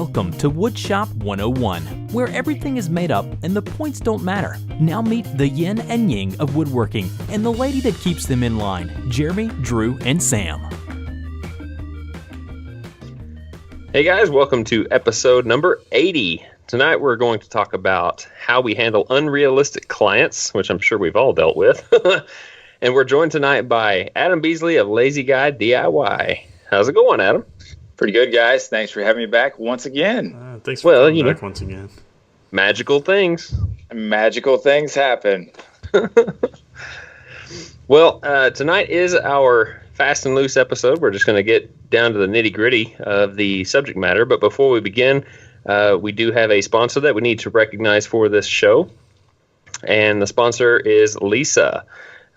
Welcome to Woodshop 101, where everything is made up and the points don't matter. Now meet the yin and yang of woodworking and the lady that keeps them in line, Jeremy, Drew, and Sam. Hey guys, welcome to episode number 80. Tonight we're going to talk about how we handle unrealistic clients, which I'm sure we've all dealt with. And we're joined tonight by Adam Beasley of Lazy Guy DIY. How's it going, Adam? Pretty good, guys. Thanks for having me back once again. Thanks for coming back once again. Magical things. Magical things happen. Well, tonight is our fast and loose episode. We're just going to get down to the nitty-gritty of the subject matter. But before we begin, we do have a sponsor that we need to recognize for this show. And the sponsor is Leesa.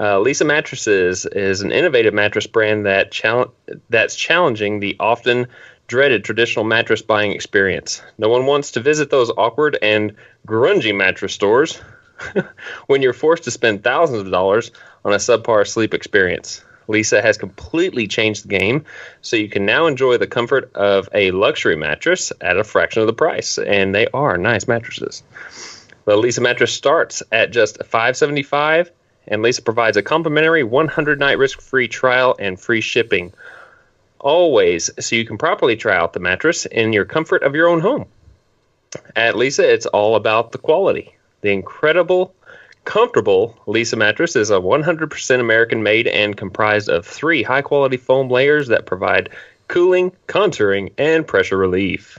Leesa Mattresses is an innovative mattress brand that's challenging the often dreaded traditional mattress buying experience. No one wants to visit those awkward and grungy mattress stores when you're forced to spend thousands of dollars on a subpar sleep experience. Leesa has completely changed the game, so you can now enjoy the comfort of a luxury mattress at a fraction of the price, and they are nice mattresses. The Leesa mattress starts at just $575, and Leesa provides a complimentary 100-night risk-free trial and free shipping. Always, so you can properly try out the mattress in your comfort of your own home. At Leesa, it's all about the quality. The incredible, comfortable Leesa mattress is a 100% American-made and comprised of 3 high-quality foam layers that provide cooling, contouring, and pressure relief.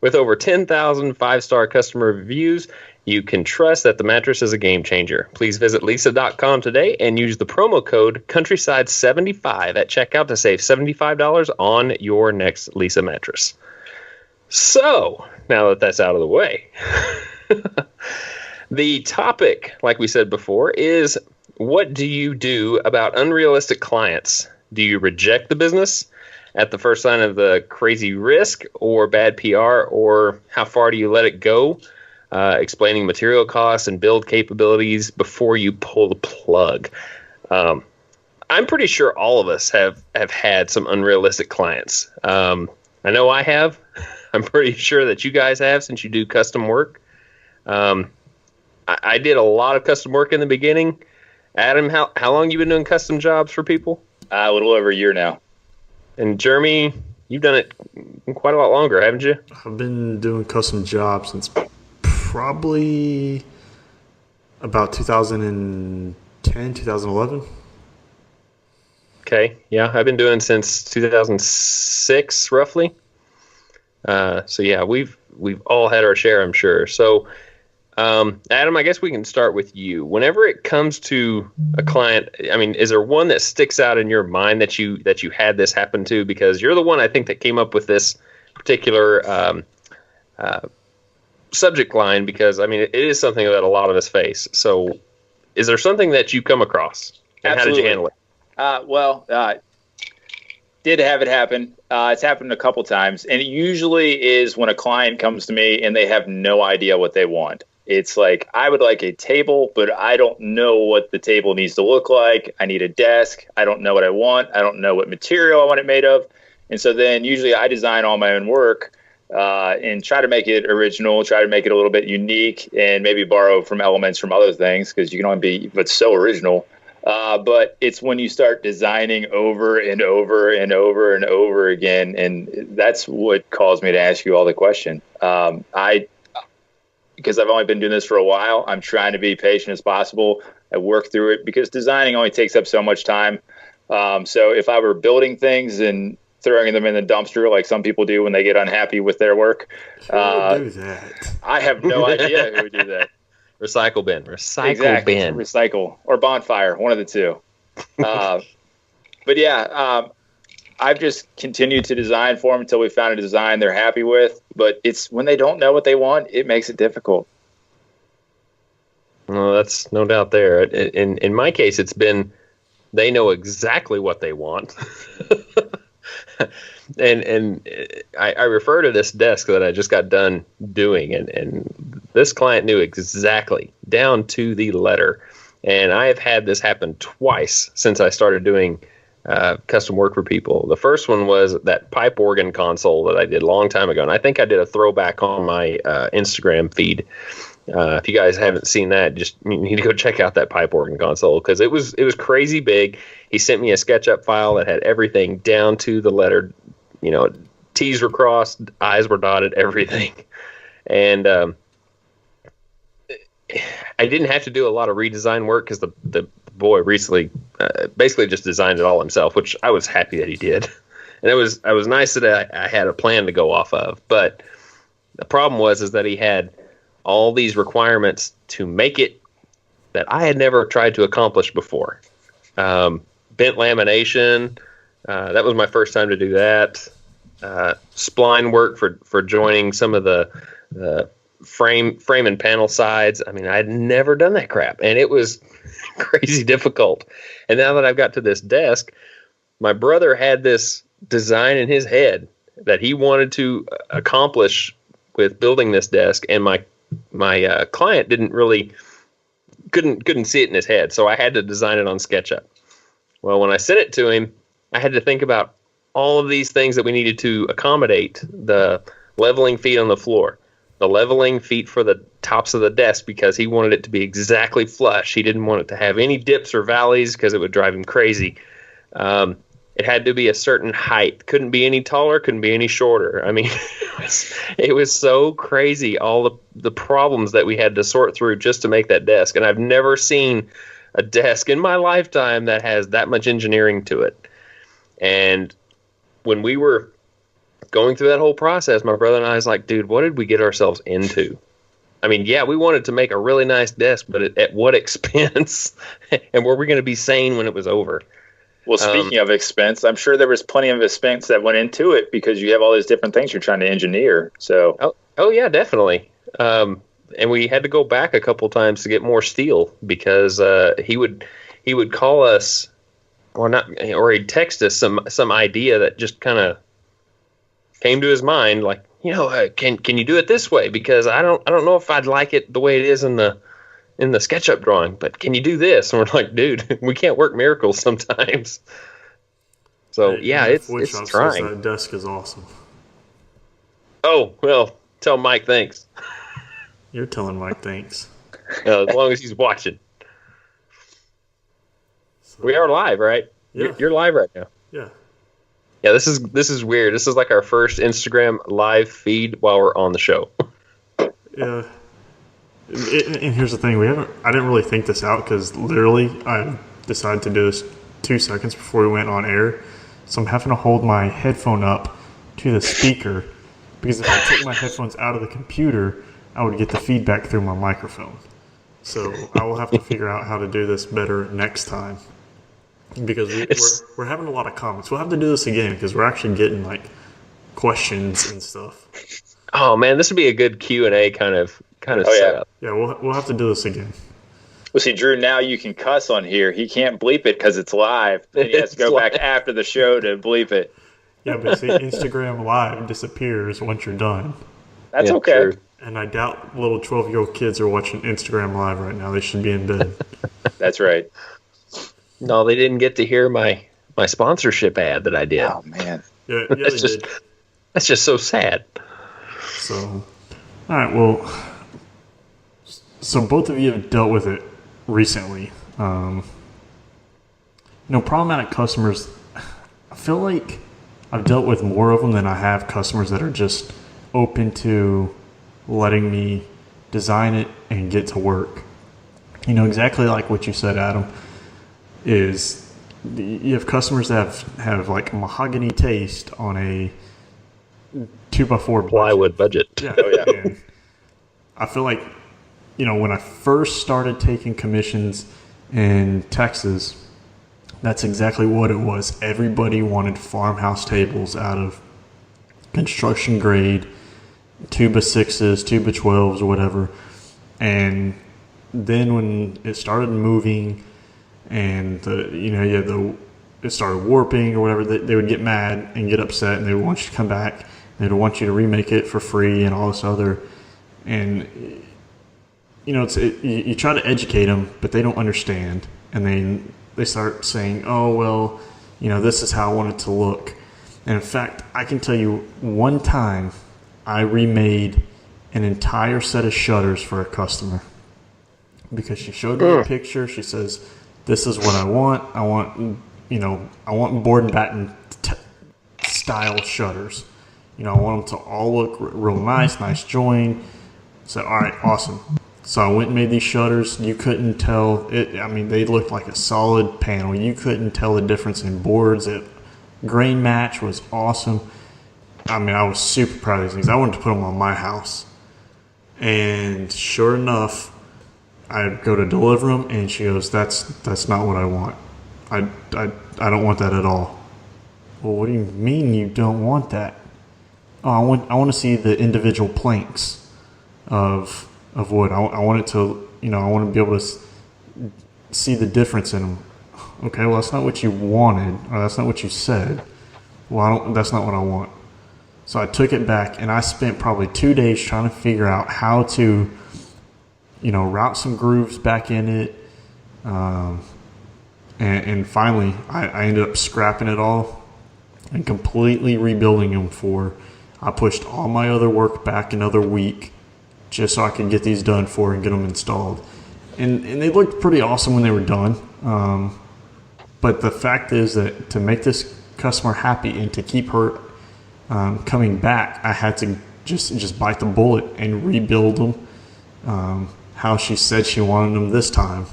With over 10,000 five-star customer reviews, you can trust that the mattress is a game changer. Please visit Leesa.com today and use the promo code Countryside75 at checkout to save $75 on your next Leesa mattress. So, now that that's out of the way, the topic, like we said before, is what do you do about unrealistic clients? Do you reject the business at the first sign of the crazy risk or bad PR, or how far do you let it go? Explaining material costs and build capabilities before you pull the plug. I'm pretty sure all of us have had some unrealistic clients. I know I have. I'm pretty sure that you guys have, since you do custom work. I did a lot of custom work in the beginning. Adam, how long you been doing custom jobs for people? A little over a year now. And Jeremy, you've done it quite a lot longer, haven't you? I've been doing custom jobs since probably about 2010, 2011. Okay, yeah, I've been doing since 2006, roughly. So yeah, we've all had our share, I'm sure. So, Adam, I guess we can start with you. Whenever it comes to a client, I mean, is there one that sticks out in your mind that you had this happen to? Because you're the one, I think, that came up with this particular subject line, because I mean it is something that a lot of us face. So is there something that you come across, and Absolutely. How did you handle it? Did have it happen. It's happened a couple times, and it usually is when a client comes to me and they have no idea what they want. It's like, I would like a table, but I don't know what the table needs to look like. I need a desk. I don't know what I want. I don't know what material I want it made of. And so then usually I design all my own work and try to make it original, try to make it a little bit unique, and maybe borrow from elements from other things, because you can only be but so original. But it's when you start designing over and over and over and over again, and that's what caused me to ask you all the question. Because I've only been doing this for a while, I'm trying to be patient as possible. I work through it because designing only takes up so much time. So if I were building things and throwing them in the dumpster like some people do when they get unhappy with their work. Who would do that? I have no idea who would do that. Recycle bin. Exactly. Bin. Recycle or bonfire, one of the two. But yeah, I've just continued to design for them until we found a design they're happy with. But it's when they don't know what they want, it makes it difficult. Well, that's no doubt there. In my case, it's been they know exactly what they want. and I refer to this desk that I just got done doing, and this client knew exactly, down to the letter. And I have had this happen twice since I started doing custom work for people. The first one was that pipe organ console that I did a long time ago, and I think I did a throwback on my Instagram feed. If you guys haven't seen that, you need to go check out that pipe organ console, because it was crazy big. He sent me a SketchUp file that had everything down to the letter. T's were crossed, I's were dotted, everything. And I didn't have to do a lot of redesign work, because the boy recently basically just designed it all himself, which I was happy that he did. And I was nice that I had a plan to go off of. But the problem was that he had all these requirements to make it that I had never tried to accomplish before. Bent lamination, that was my first time to do that. Spline work for joining some of the frame and panel sides. I mean, I had never done that crap, and it was crazy difficult. And now that I've got to this desk, my brother had this design in his head that he wanted to accomplish with building this desk, and my client couldn't see it in his head, so I had to design it on SketchUp. Well, when I sent it to him, I had to think about all of these things that we needed to accommodate: the leveling feet on the floor, the leveling feet for the tops of the desk, because he wanted it to be exactly flush. He didn't want it to have any dips or valleys, because it would drive him crazy. It had to be a certain height. Couldn't be any taller, couldn't be any shorter. I mean, it was so crazy, all the problems that we had to sort through just to make that desk. And I've never seen a desk in my lifetime that has that much engineering to it. And when we were going through that whole process, my brother and I was like, dude, what did we get ourselves into? I mean, yeah, we wanted to make a really nice desk, but at what expense? And were we going to be sane when it was over? Well, speaking of expense, I'm sure there was plenty of expense that went into it, because you have all these different things you're trying to engineer. So, oh yeah, definitely. And we had to go back a couple times to get more steel, because he would call us, or he'd text us some idea that just kind of came to his mind, like, can you do it this way? Because I don't know if I'd like it the way it is in the SketchUp drawing, but can you do this? And we're like, dude, we can't work miracles sometimes. So yeah, it's trying. That desk is awesome. Oh, well, tell Mike thanks. You're telling Mike thanks. As long as he's watching. So, we are live, right? Yeah. You're live right now. Yeah. Yeah, this is weird. This is like our first Instagram live feed while we're on the show. Yeah. And here's the thing, I didn't really think this out, because literally I decided to do this 2 seconds before we went on air. So I'm having to hold my headphone up to the speaker, because if I took my headphones out of the computer, I would get the feedback through my microphone. So I will have to figure out how to do this better next time, because we're having a lot of comments. We'll have to do this again, because we're actually getting like questions and stuff. Oh man, this would be a good Q&A kind of setup. Yeah, we'll have to do this again. Well, see, Drew, now you can cuss on here. He can't bleep it because it's live. Then he has to go back after the show to bleep it. Yeah, but see, Instagram Live disappears once you're done. That's okay. True. And I doubt little 12-year-old kids are watching Instagram Live right now. They should be in bed. That's right. No, they didn't get to hear my sponsorship ad that I did. Oh, man. Yeah, they did. That's just so sad. So, all right, well, so both of you have dealt with it recently. Problematic customers, I feel like I've dealt with more of them than I have customers that are just open to letting me design it and get to work. Exactly like what you said, Adam, is you have customers that have like mahogany taste on a 2x4 plywood budget. Yeah. Oh, yeah. And I feel like, when I first started taking commissions in Texas, that's exactly what it was. Everybody wanted farmhouse tables out of construction grade 2x6s, 2x12s, or whatever. And then when it started moving and it started warping or whatever, they would get mad and get upset, and they would want you to come back. They would want you to remake it for free and all this other. And you try to educate them, but they don't understand. And then they start saying, "Oh well, This is how I want it to look. And in fact, I can tell you one time I remade an entire set of shutters for a customer because she showed me a picture. She says, "This is what I want. I want board and batten style shutters. I want them to all look real nice join." So, all right, awesome. So I went and made these shutters. You couldn't tell it. I mean, they looked like a solid panel. You couldn't tell the difference in boards. Grain match was awesome. I mean, I was super proud of these things. I wanted to put them on my house. And sure enough, I go to deliver them, and she goes, "That's not what I want. I don't want that at all." Well, what do you mean you don't want that? Oh, I want to see the individual planks of wood. I want it to, I want to be able to see the difference in them. Okay, well, that's not what you wanted, or that's not what you said. Well, that's not what I want. So I took it back, and I spent probably 2 days trying to figure out how to, route some grooves back in it. And finally, I ended up scrapping it all and completely rebuilding them I pushed all my other work back another week just so I could get these done and get them installed. And they looked pretty awesome when they were done. But the fact is that to make this customer happy and to keep her coming back, I had to just bite the bullet and rebuild them how she said she wanted them this time.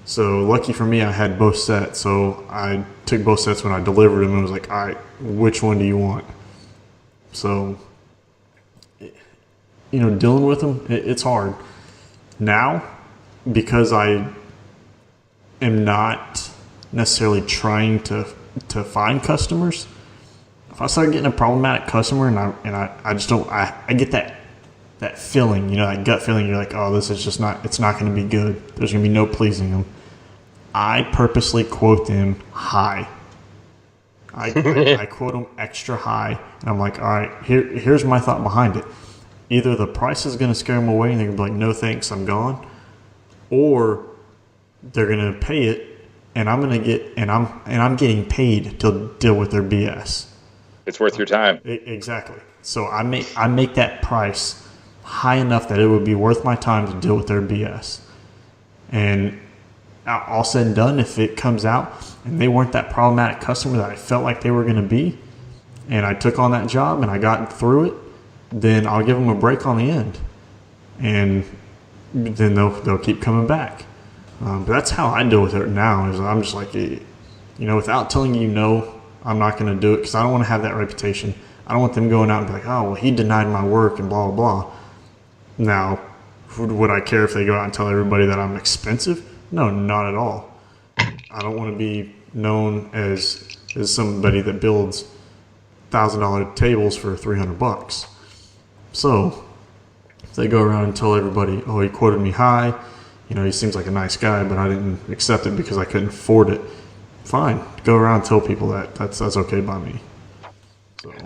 So lucky for me, I had both sets. So I took both sets when I delivered them and was like, all right, which one do you want? So, dealing with them, it's hard. Now, because I am not necessarily trying to find customers, if I start getting a problematic customer and I just don't, I get that feeling, that gut feeling, you're like, oh, this is just not, it's not going to be good. There's going to be no pleasing them. I purposely quote them high. I quote them extra high, and I'm like, all right, here's my thought behind it. Either the price is going to scare them away, and they're going to be like, no thanks, I'm gone, or they're going to pay it, and I'm getting paid to deal with their BS. It's worth your time. Exactly. So I make that price high enough that it would be worth my time to deal with their BS. And all said and done, if it comes out and they weren't that problematic customer that I felt like they were going to be, and I took on that job and I got through it, then I'll give them a break on the end, and then they'll keep coming back. But that's how I deal with it now. Is I'm just like, without telling you no, I'm not going to do it because I don't want to have that reputation. I don't want them going out and be like, oh, well, he denied my work and blah blah blah. Now, would I care if they go out and tell everybody that I'm expensive? No, not at all. I don't want to be known as somebody that builds $1,000 tables for $300. So if they go around and tell everybody, oh, he quoted me high, he seems like a nice guy, but I didn't accept it because I couldn't afford it. Fine, go around and tell people that. That's okay by me.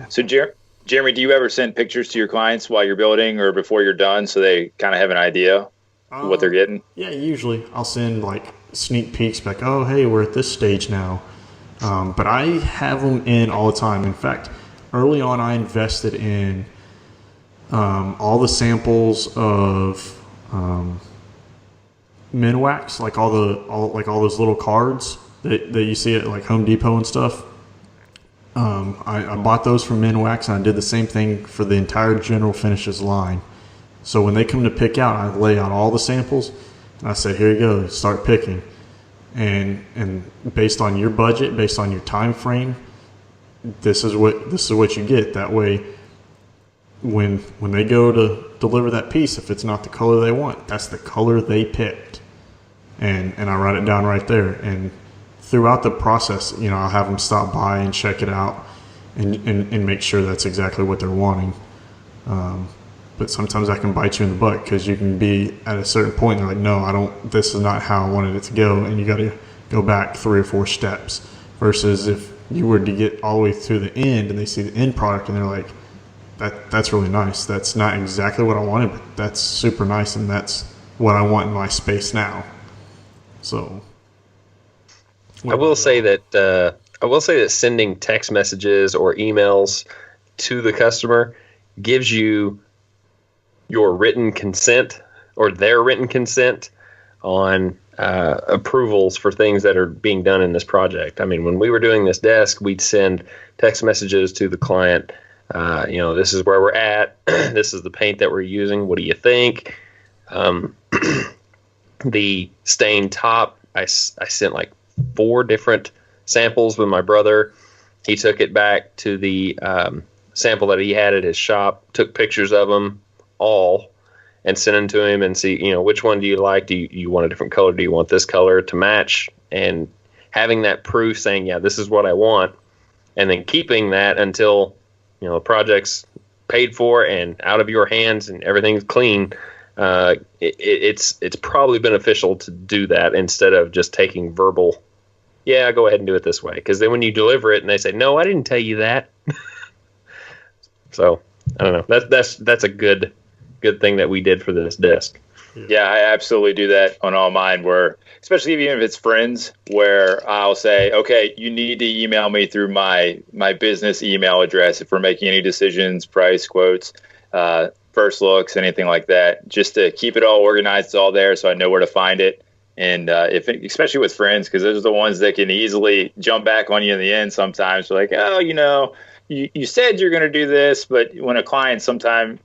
So Jeremy, do you ever send pictures to your clients while you're building or before you're done so they kind of have an idea of what they're getting? Yeah, usually I'll send like sneak peeks like, oh, hey, we're at this stage now. But I have them in all the time. In fact, early on I invested in all the samples of Minwax, like all those little cards that you see at like Home Depot and stuff. I bought those from Minwax, and I did the same thing for the entire General Finishes line. So when they come to pick out, I lay out all the samples, and I said, here you go, start picking. And based on your budget, based on your time frame, this is what you get. That way, when they go to deliver that piece, if it's not the color they want, that's the color they picked. And I write it down right there. And throughout the process, I'll have them stop by and check it out and make sure that's exactly what they're wanting. But sometimes that can bite you in the butt because you can be at a certain point and they're like, no, this is not how I wanted it to go. And you got to go back 3 or 4 steps versus if you were to get all the way through the end and they see the end product and they're like, that's really nice. That's not exactly what I wanted, but that's super nice. And that's what I want in my space now. So I will say that I will say that sending text messages or emails to the customer gives you your written consent or their written consent on approvals for things that are being done in this project. I mean, when we were doing this desk, we'd send text messages to the client. This is where we're at. This is the paint that we're using. What do you think? The stained top, I sent like 4 different samples with my brother. He took it back to the sample that he had at his shop, took pictures of them all, and sent them to him and see, which one do you like? Do you want a different color? Do you want this color to match? And having that proof saying, yeah, this is what I want, and then keeping that until, the project's paid for and out of your hands and everything's clean. It's probably beneficial to do that instead of just taking verbal, yeah, go ahead and do it this way. Because then when you deliver it and they say, no, I didn't tell you that. So I don't know. That's a good thing that we did for this desk. Yeah, I absolutely do that on all mine, where, especially even if it's friends, where I'll say, okay, you need to email me through my business email address if we're making any decisions, price, quotes, first looks, anything like that, just to keep it all organized. It's all there so I know where to find it. And especially with friends, because those are the ones that can easily jump back on you in the end sometimes. They're like, oh, you said you're going to do this, but when a client sometime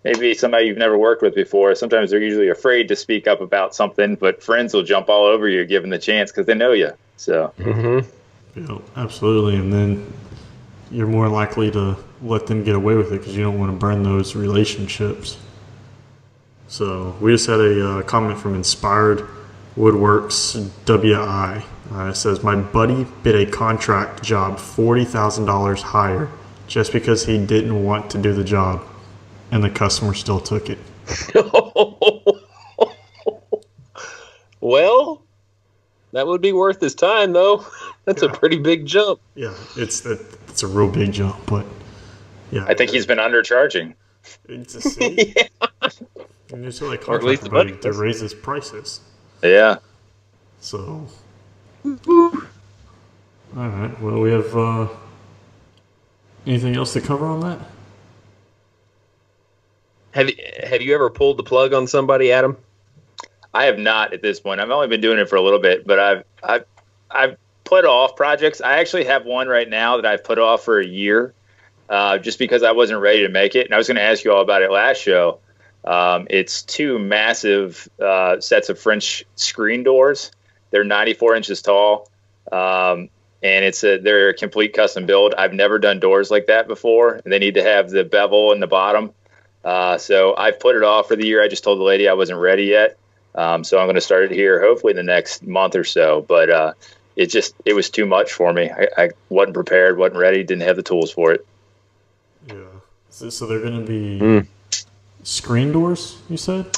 maybe somebody you've never worked with before, sometimes they're usually afraid to speak up about something, but friends will jump all over you given the chance because they know you. So, Yeah, absolutely. And then you're more likely to let them get away with it because you don't want to burn those relationships. So we just had a comment from Inspired Woodworks WI. It says, my buddy bid a contract job $40,000 higher just because he didn't want to do the job, and the customer still took it. Well, that would be worth his time, though. That's a pretty big jump. Yeah, it's a real big jump, but yeah. I think he's been undercharging. It's a city. Yeah. And it's like Or at least the budget to raise his prices. Yeah. So, all right. Well, we have anything else to cover on that? Have you ever pulled the plug on somebody, Adam? I have not at this point. I've only been doing it for a little bit, but I've put off projects. I actually have one right now that I've put off for a year, just because I wasn't ready to make it. And I was going to ask you all about it last show. It's 2 massive sets of French screen doors. They're 94 inches tall, and they're a complete custom build. I've never done doors like that before. They need to have the bevel in the bottom. So I've put it off for the year. I just told the lady I wasn't ready yet. So I'm going to start it here hopefully in the next month or so. But it was too much for me. I wasn't prepared, wasn't ready, didn't have the tools for it. Yeah. So they're going to be screen doors, you said?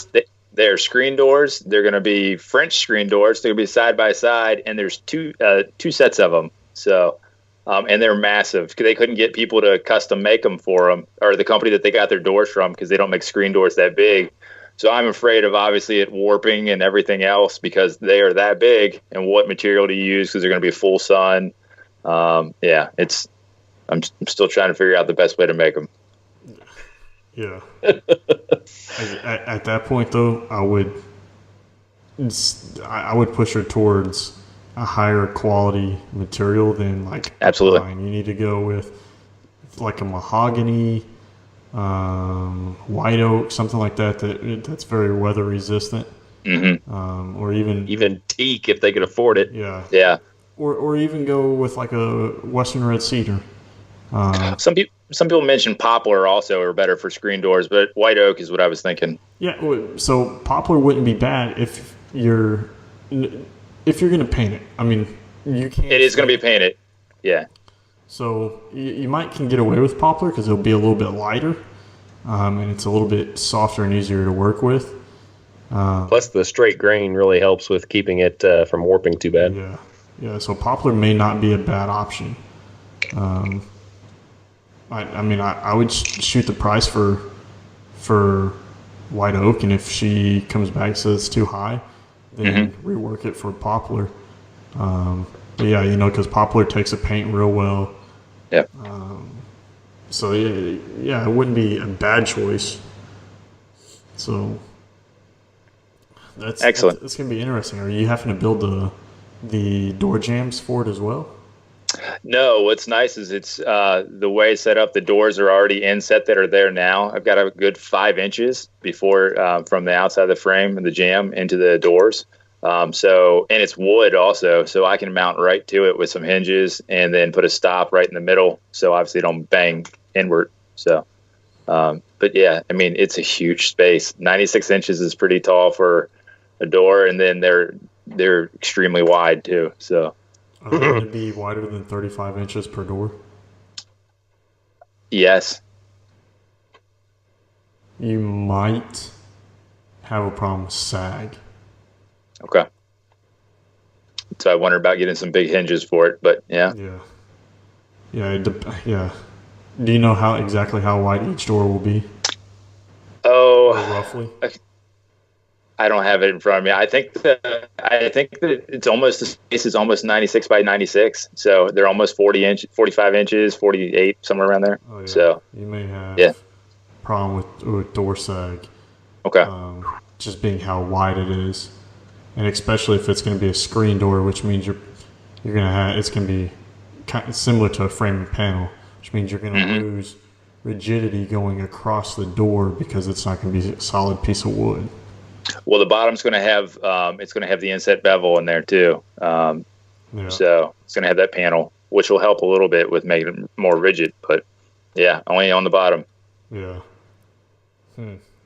They're screen doors. They're going to be French screen doors. They're going to be side by side, and there's two sets of them. So, and they're massive. They couldn't get people to custom make them for them, or the company that they got their doors from, because they don't make screen doors that big. So I'm afraid of obviously it warping and everything else because they are that big. And what material to use because they're going to be full sun. I'm still trying to figure out the best way to make them. Yeah. At that point, though, I would push her towards a higher quality material than like absolutely. Pine. You need to go with like a mahogany, white oak, something like that's very weather resistant. Mm-hmm. Or even teak if they could afford it. Yeah. Or even go with like a Western red cedar. Some people mention poplar also are better for screen doors, but white oak is what I was thinking. Yeah, so poplar wouldn't be bad if you're going to paint it. I mean, you can't. It is going to be painted. Yeah. So you can get away with poplar because it'll be a little bit lighter, and it's a little bit softer and easier to work with. Plus, the straight grain really helps with keeping it from warping too bad. Yeah. So poplar may not be a bad option. I would shoot the price for white oak, and if she comes back and says it's too high, then rework it for poplar. But yeah, because Poplar takes a paint real well. Yep. So yeah, it wouldn't be a bad choice. So that's excellent. That's gonna be interesting. Are you having to build the door jambs for it as well? No, what's nice is it's the way it's set up. The doors are already inset that are there now. I've got a good 5 inches before from the outside of the frame and the jamb into the doors. And it's wood also, so I can mount right to it with some hinges and then put a stop right in the middle. So obviously don't bang inward. So, but yeah, I mean, it's a huge space. 96 inches is pretty tall for a door, and then they're extremely wide too. So. Are they going to be wider than 35 inches per door? Yes. You might have a problem with sag. Okay. So I wonder about getting some big hinges for it, but yeah. Yeah. Yeah. Do you know exactly how wide each door will be? Oh, or roughly. I don't have it in front of me. I think that it's almost, the space is almost 96 by 96. So they're almost 45 inches, 48, somewhere around there. Oh, yeah. So you may have a problem with door sag. Okay. Just being how wide it is. And especially if it's going to be a screen door, which means it's going to be kind of similar to a frame and panel, which means you're going to lose rigidity going across the door because it's not going to be a solid piece of wood. Well, the bottom's going to have the inset bevel in there too. So it's going to have that panel, which will help a little bit with making it more rigid. But yeah, only on the bottom. Yeah.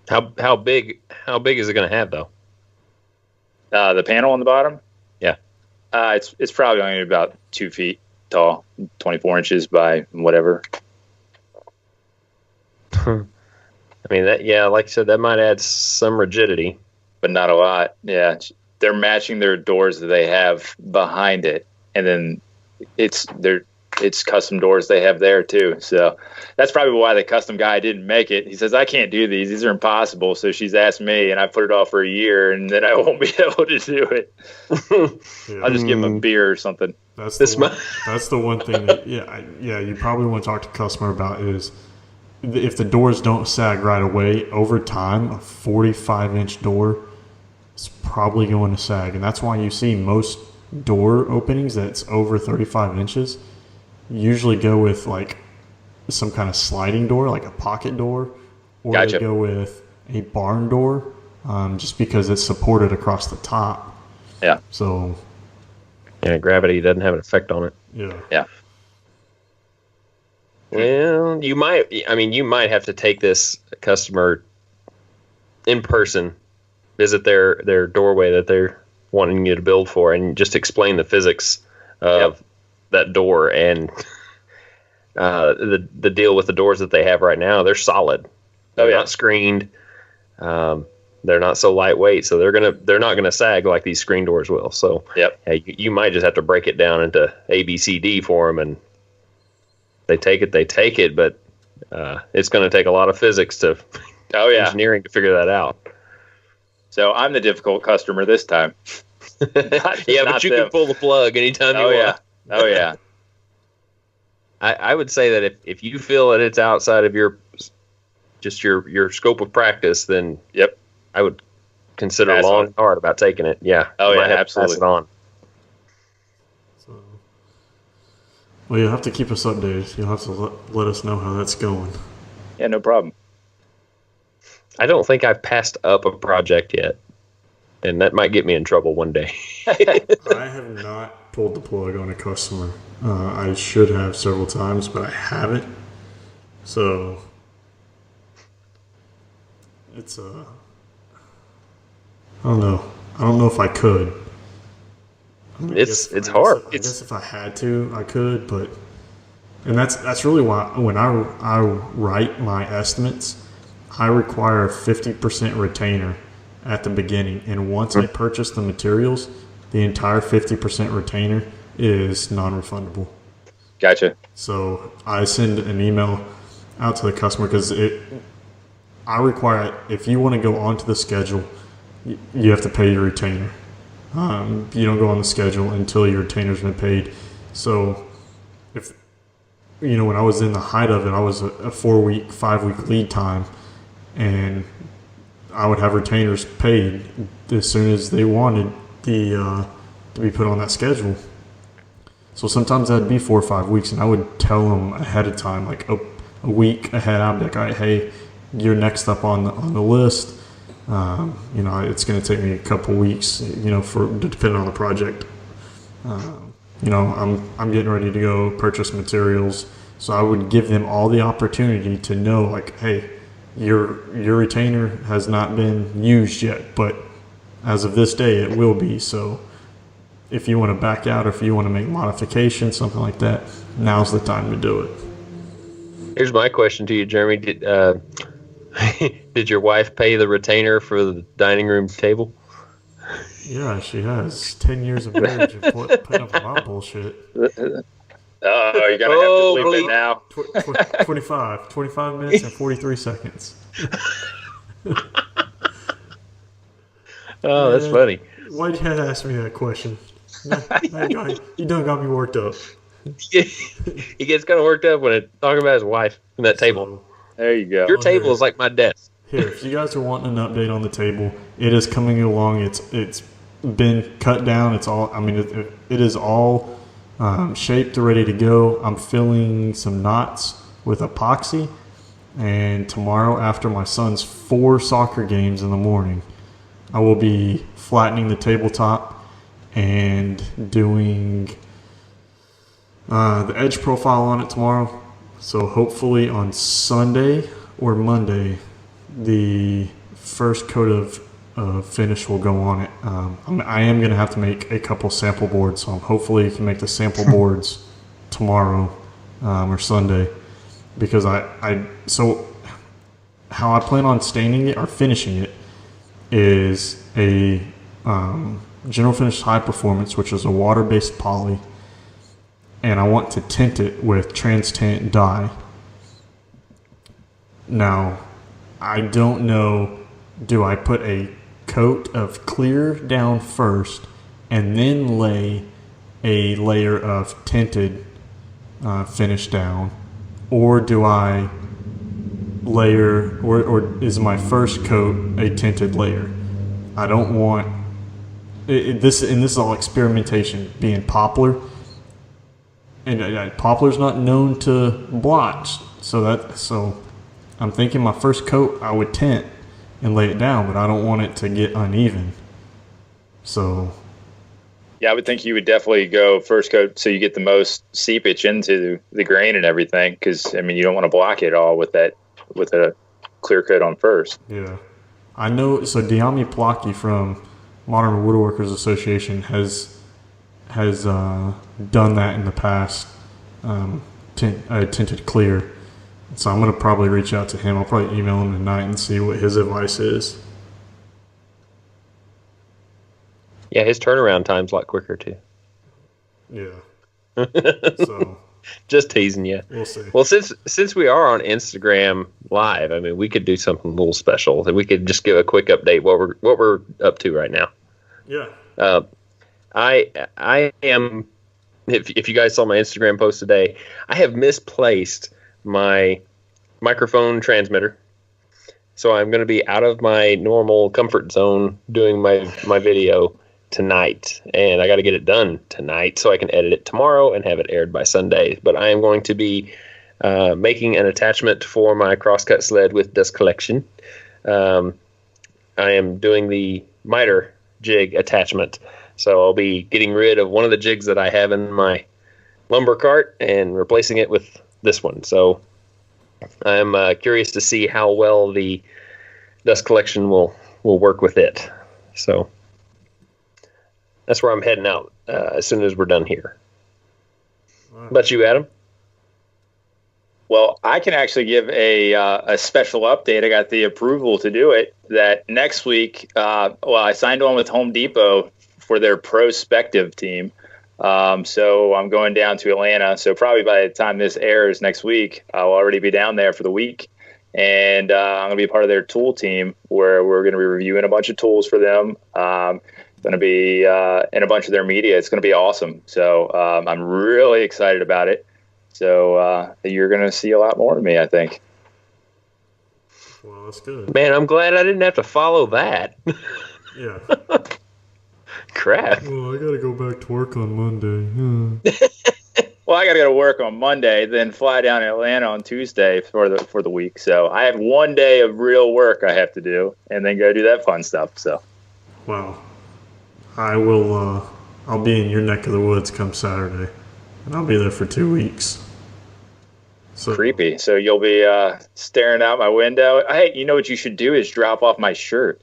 How big is it going to have though? The panel on the bottom? Yeah. It's probably only about 2 feet tall, 24 inches by whatever. I mean, like I said, that might add some rigidity. But not a lot. Yeah. They're matching their doors that they have behind it. And then it's custom doors they have there too. So that's probably why the custom guy didn't make it. He says, I can't do these. These are impossible. So she's asked me, and I put it off for a year, and then I won't be able to do it. I'll just give him a beer or something. That's the one thing that, you probably want to talk to the customer about is if the doors don't sag right away, over time, a 45-inch door is probably going to sag. And that's why you see most door openings that's over 35 inches usually go with like some kind of sliding door, like a pocket door, or Gotcha. They go with a barn door, just because it's supported across the top. Yeah. So. Yeah, gravity doesn't have an effect on it. Yeah. Yeah. Well, you might have to take this customer in person, visit their doorway that they're wanting you to build for, and just explain the physics of that door and the deal with the doors that they have right now. They're solid. They're not screened. They're not so lightweight, so they're not gonna sag like these screen doors will. So you might just have to break it down into A, B, C, D for them, and they take it, but it's going to take a lot of physics to engineering to figure that out. So I'm the difficult customer this time. But you can pull the plug anytime you want. Oh yeah. I would say that if you feel that it's outside of your scope of practice, then I would consider long and hard about taking it. Yeah. Oh yeah, To absolutely. pass it on. Well, you'll have to keep us updated. You'll have to let us know how that's going. Yeah, no problem. I don't think I've passed up a project yet, and that might get me in trouble one day. I have not pulled the plug on a customer. I should have several times, but I haven't. So it's I don't know. I don't know if I could. It's hard. I guess if I had to, I could, but that's really why when I write my estimates, I require a 50% retainer at the beginning, and once I purchase the materials, the entire 50% retainer is non-refundable. Gotcha. So I send an email out to the customer because I require, if you want to go onto the schedule, you have to pay your retainer. You don't go on the schedule until your retainer's been paid. So if when I was in the height of it, I was a 4-week, 5-week lead time, and I would have retainers paid as soon as they wanted to be put on that schedule. So sometimes that'd be 4 or 5 weeks, and I would tell them ahead of time, like a week ahead. I'd be like, all right, hey, you're next up on the list. It's going to take me a couple weeks, for depending on the project. I'm getting ready to go purchase materials, so I would give them all the opportunity to know, like, hey, your retainer has not been used yet, but as of this day, it will be. So if you want to back out, or if you want to make modifications, something like that, now's the time to do it. Here's my question to you, Jeremy. Did your wife pay the retainer for the dining room table? Yeah, she has 10 years of marriage and putting up with my bullshit. Oh, you're going to have to bleep it now. 25 minutes and 43 seconds. Oh, that's funny. Why'd you have to ask me that question? You done got me worked up. He gets kind of worked up when it's talking about his wife and that table. There you go. Your table is like my desk. Here, if you guys are wanting an update on the table, it is coming along. It's been cut down. It's all. I mean, it is all shaped, ready to go. I'm filling some knots with epoxy, and tomorrow, after my son's 4 soccer games in the morning, I will be flattening the tabletop and doing the edge profile on it tomorrow. So hopefully on Sunday or Monday, the first coat of finish will go on it. I am going to have to make a couple sample boards, so hopefully you can make the sample boards tomorrow or Sunday, because so how I plan on staining it or finishing it is a General Finish High Performance, which is a water-based poly, and I want to tint it with transtant dye. Now, I don't know, do I put a coat of clear down first and then lay a layer of tinted finish down, or do I layer, or is my first coat a tinted layer? I don't want this is all experimentation, being poplar. And poplar's not known to blotch, so I'm thinking my first coat I would tint and lay it down, but I don't want it to get uneven. So yeah, I would think you would definitely go first coat so you get the most seepage into the grain and everything, because I mean you don't want to block it all with a clear coat on first. Yeah, I know. So Diami Plaki from Modern Woodworkers Association has done that in the past, tinted clear. So I'm going to probably reach out to him. I'll probably email him tonight and see what his advice is. Yeah, his turnaround time's a lot quicker too. Yeah. So just teasing you. We'll see. Well, since we are on Instagram Live, I mean, we could do something a little special. We could just give a quick update what we're up to right now. Yeah. I am. If you guys saw my Instagram post today, I have misplaced my microphone transmitter, so I'm going to be out of my normal comfort zone doing my video tonight, and I got to get it done tonight so I can edit it tomorrow and have it aired by Sunday. But I am going to be making an attachment for my crosscut sled with dust collection. I am doing the miter jig attachment, so I'll be getting rid of one of the jigs that I have in my lumber cart and replacing it with this one. So I'm curious to see how well the dust collection will work with it. So that's where I'm heading out as soon as we're done here. Right. But you, Adam? Well, I can actually give a special update. I got the approval to do it. That next week, I signed on with Home Depot for their prospective team. So I'm going down to Atlanta. So probably by the time this airs next week, I'll already be down there for the week. And I'm going to be part of their tool team, where we're going to be reviewing a bunch of tools for them. going to be in a bunch of their media. It's going to be awesome. So I'm really excited about it. So you're going to see a lot more of me, I think. Well, that's good. Man, I'm glad I didn't have to follow that. Yeah. Crap. Well, I got to go back to work on Monday. Well, I got to go to work on Monday, then fly down to Atlanta on Tuesday for the week. So I have 1 day of real work I have to do, and then go do that fun stuff. So, Well, I will. I'll be in your neck of the woods come Saturday, and I'll be there for 2 weeks. So, creepy. So you'll be staring out my window. Hey, you know what you should do is drop off my shirt.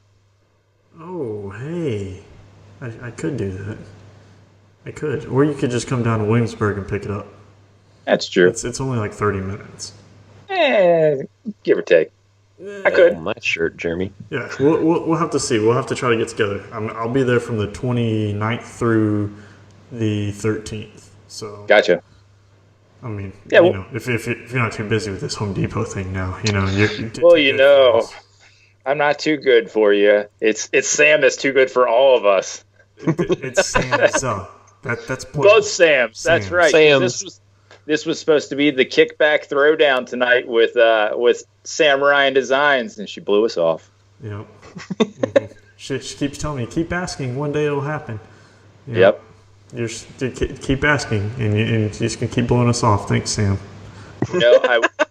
Oh, hey, I could do that. I could, or you could just come down to Williamsburg and pick it up. That's true. It's only like 30 minutes. Give or take. I could. My shirt, Jeremy. Yeah, we'll have to see. We'll have to try to get together. I'll be there from the 29th through the 13th. So Gotcha. I mean, Yeah, you well- know, if you're not too busy with this Home Depot thing now, you know, Well, you know, I'm not too good for you. It's Sam that's too good for all of us. it's Sam's. That's Both Sams. That's Sam's. right. Sam's. This was supposed to be the kickback throwdown tonight with Sam Ryan Designs, and she blew us off. Yep. Mhm. She keeps telling me, keep asking. One day it'll happen. You Yep. know, you keep asking, and you're just gonna keep blowing us off. Thanks, Sam. You know,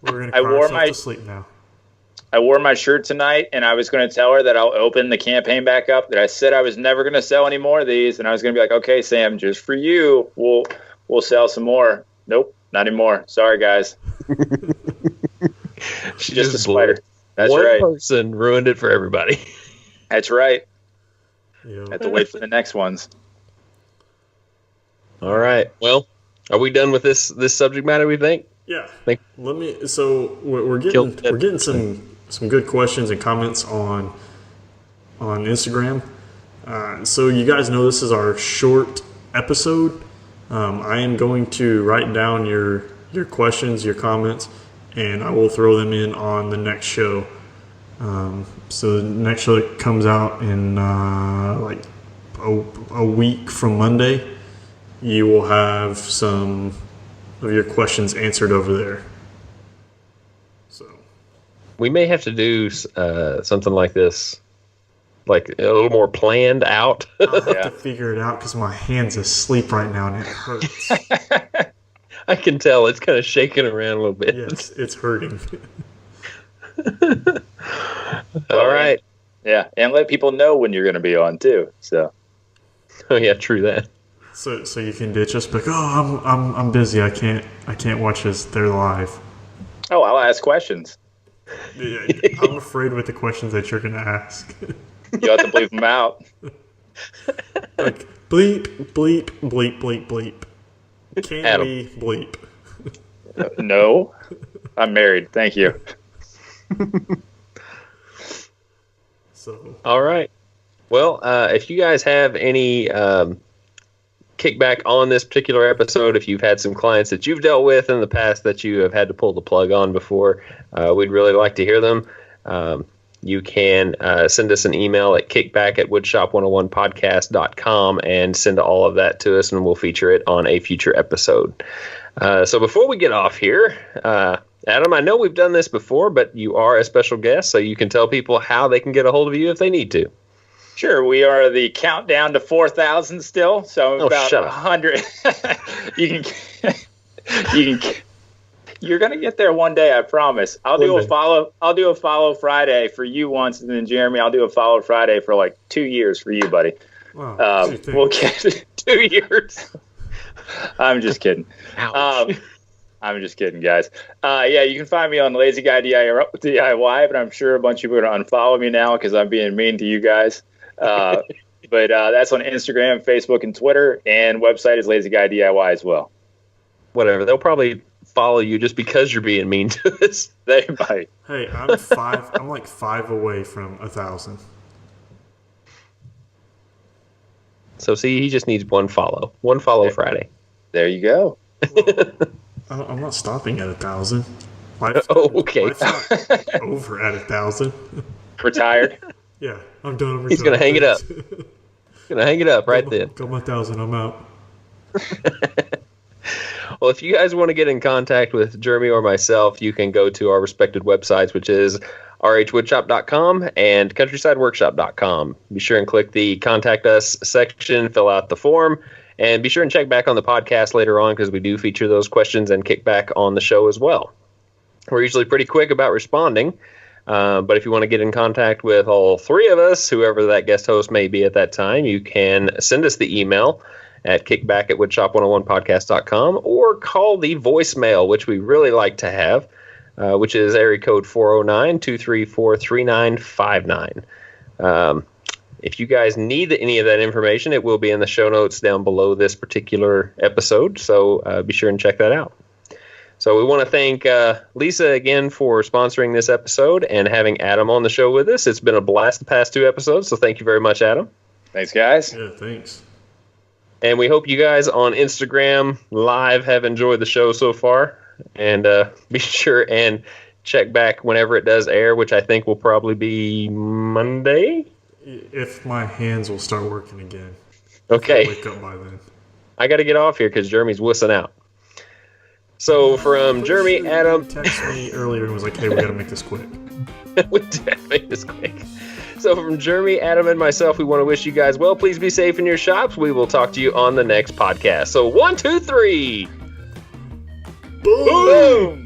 We're gonna I cry wore ourselves my- to sleep now. I wore my shirt tonight, and I was going to tell her that I'll open the campaign back up. That I said I was never going to sell any more of these, and I was going to be like, "Okay, Sam, just for you, we'll sell some more." Nope, not anymore. Sorry, guys. She Just a blew spider. it. That's One right. person ruined it for everybody. That's right. Yeah. Have to wait for the next ones. All right. Well, are we done with this subject matter, we think? Yeah. Think- Let me. So we're Killed getting it. some good questions and comments on Instagram. So you guys know this is our short episode. I am going to write down your questions, your comments, and I will throw them in on the next show. So the next show that comes out in like a week from Monday, you will have some of your questions answered over there. So We may have to do something like this, like a little more planned out. I'll have Yeah. to figure it out because my hand's asleep right now and it hurts. I can tell it's kind of shaking around a little bit. Yes, it's hurting. All right. Yeah, and let people know when you're going to be on too. So Oh yeah, true that. So you can ditch us, but I'm busy. I can't watch this. They're live. I'll ask questions. Yeah, I'm afraid with the questions that you're gonna ask. You have to bleep them out. Like bleep bleep bleep bleep bleep. Can Adam. we bleep? No, I'm married. Thank you. So All right. Well, if you guys have any kickback on this particular episode, if you've had some clients that you've dealt with in the past that you have had to pull the plug on before, we'd really like to hear them. You can send us an email at kickback@woodshop101podcast.com and send all of that to us, and we'll feature it on a future episode. So before we get off here, Adam, I know we've done this before, but you are a special guest, so you can tell people how they can get a hold of you if they need to. Sure, we are the countdown to 4,000 still, so Oh, about shut up. 100. You're gonna get there one day, I promise. I'll do One a day. follow. I'll do a follow Friday for you once, and then Jeremy, I'll do a follow Friday for like 2 years for you, buddy. wow. gee, We'll thanks. get 2 years. I'm just kidding. Ouch. I'm just kidding, guys. Yeah, you can find me on Lazy Guy DIY, but I'm sure a bunch of people are going to unfollow me now because I'm being mean to you guys. But that's on Instagram, Facebook, and Twitter, and website is Lazy Guy DIY as well. Whatever. They'll probably follow you just because you're being mean to us. They might. Hey, I'm like 5 away from 1,000. So see, he just needs one follow. One follow Friday. There you go. I'm not stopping at 1,000. Oh, okay. Life's not over at 1,000. Retired. Yeah, I'm done. He's gonna hang it up. Gonna hang it up right then. Got my 1,000. I'm out. Well, if you guys want to get in contact with Jeremy or myself, you can go to our respected websites, which is rhwoodshop.com and countrysideworkshop.com. Be sure and click the Contact Us section, fill out the form, and be sure and check back on the podcast later on because we do feature those questions and kick back on the show as well. We're usually pretty quick about responding, but if you want to get in contact with all three of us, whoever that guest host may be at that time, you can send us the email at kickback@woodshop101podcast.com or call the voicemail, which we really like to have, which is area code 409-234-3959. If you guys need any of that information, it will be in the show notes down below this particular episode, so be sure and check that out. So we want to thank Lisa again for sponsoring this episode and having Adam on the show with us. It's been a blast the past 2 episodes, so thank you very much, Adam. Thanks, guys. Yeah, thanks. And we hope you guys on Instagram Live have enjoyed the show so far. And be sure and check back whenever it does air, which I think will probably be Monday. If my hands will start working again. Okay. I'll wake up by then. I got to get off here because Jeremy's wussing out. So from Jeremy, Adam... You texted me earlier and was like, hey, we got to make this quick. We did have to make this quick. So from Jeremy, Adam, and myself, we want to wish you guys well. Please be safe in your shops. We will talk to you on the next podcast. So 1, 2, 3. Boom! Boom!